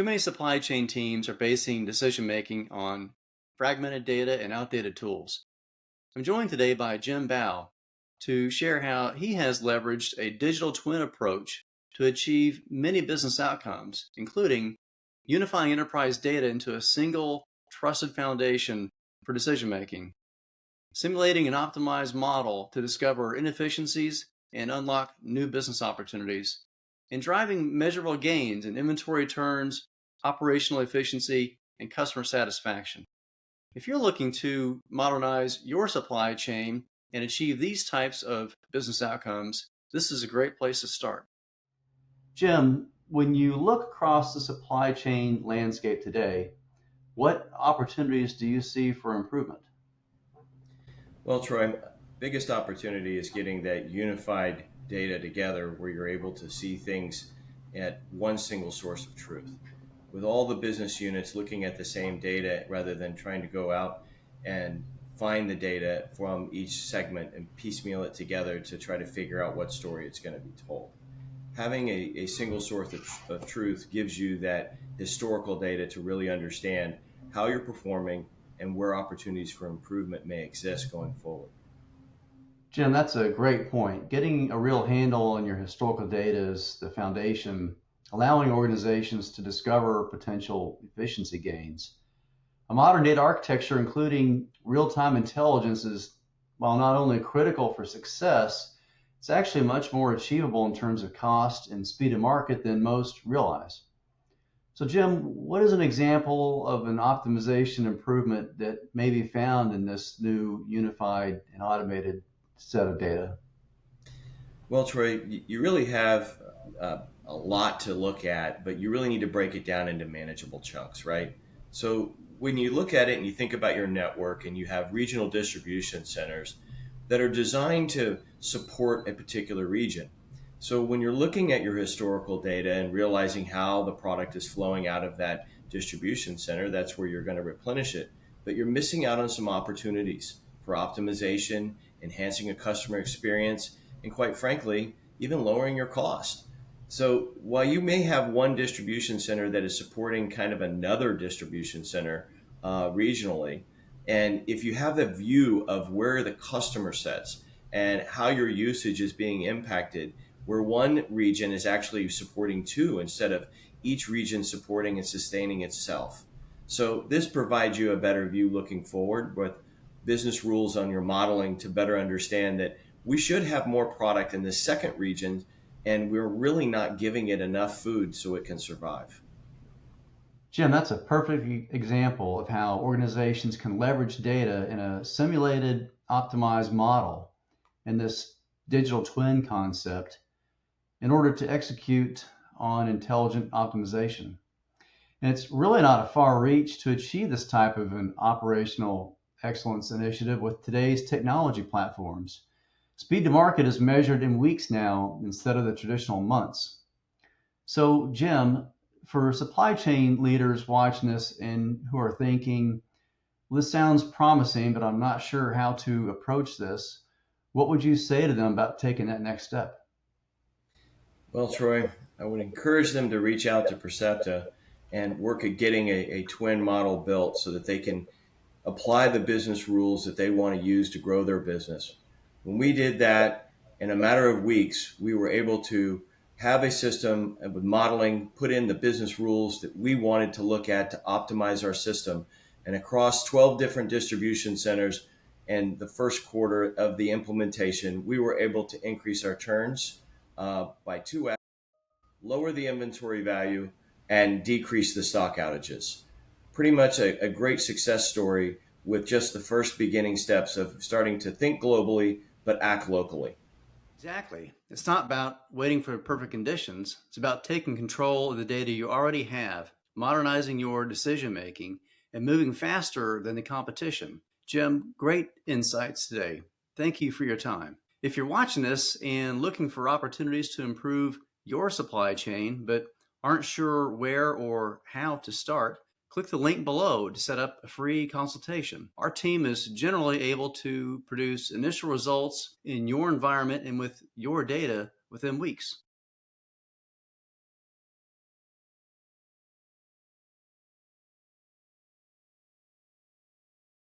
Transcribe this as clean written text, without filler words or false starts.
Too many supply chain teams are basing decision making on fragmented data and outdated tools. I'm joined today by Jim Bough to share how he has leveraged a digital twin approach to achieve many business outcomes, including unifying enterprise data into a single trusted foundation for decision making, simulating an optimized model to discover inefficiencies and unlock new business opportunities, and driving measurable gains in inventory turns, operational efficiency, and customer satisfaction. If you're looking to modernize your supply chain and achieve these types of business outcomes, this is a great place to start. Jim, when you look across the supply chain landscape today, what opportunities do you see for improvement? Well, Troy, biggest opportunity is getting that unified data together where you're able to see things at one single source of truth. With all the business units looking at the same data rather than trying to go out and find the data from each segment and piecemeal it together to try to figure out what story it's going to be told. Having a single source of truth gives you that historical data to really understand how you're performing and where opportunities for improvement may exist going forward. Jim, that's a great point. Getting a real handle on your historical data is the foundation, allowing organizations to discover potential efficiency gains. A modern data architecture, including real-time intelligence, is, while not only critical for success, it's actually much more achievable in terms of cost and speed of market than most realize. So, Jim, what is an example of an optimization improvement that may be found in this new unified and automated set of data? Well, Troy, you really have a lot to look at, but you really need to break it down into manageable chunks, right? So when you look at it and you think about your network and you have regional distribution centers that are designed to support a particular region. So when you're looking at your historical data and realizing how the product is flowing out of that distribution center, that's where you're going to replenish it. But you're missing out on some opportunities for optimization, enhancing a customer experience, and quite frankly, even lowering your cost. So while you may have one distribution center that is supporting kind of another distribution center regionally, and if you have the view of where the customer sets and how your usage is being impacted, where one region is actually supporting two instead of each region supporting and sustaining itself. So this provides you a better view looking forward with business rules on your modeling to better understand that we should have more product in the second region and we're really not giving it enough food so it can survive. Jim, that's a perfect example of how organizations can leverage data in a simulated, optimized model and this digital twin concept in order to execute on intelligent optimization. And it's really not a far reach to achieve this type of an operational excellence initiative with today's technology platforms. Speed to market is measured in weeks now instead of the traditional months. So, Jim, for supply chain leaders watching this and who are thinking, well, this sounds promising, but I'm not sure how to approach this, what would you say to them about taking that next step? Well, Troy, I would encourage them to reach out to Persepta and work at getting a twin model built so that they can apply the business rules that they want to use to grow their business. When we did that, in a matter of weeks, we were able to have a system with modeling, put in the business rules that we wanted to look at to optimize our system. And across 12 different distribution centers and the first quarter of the implementation, we were able to increase our turns by 2x, lower the inventory value, and decrease the stock outages. Pretty much a great success story with just the first beginning steps of starting to think globally but act locally. Exactly. It's not about waiting for perfect conditions. It's about taking control of the data you already have, modernizing your decision making, and moving faster than the competition. Jim, great insights today. Thank you for your time. If you're watching this and looking for opportunities to improve your supply chain, but aren't sure where or how to start, click the link below to set up a free consultation. Our team is generally able to produce initial results in your environment and with your data within weeks.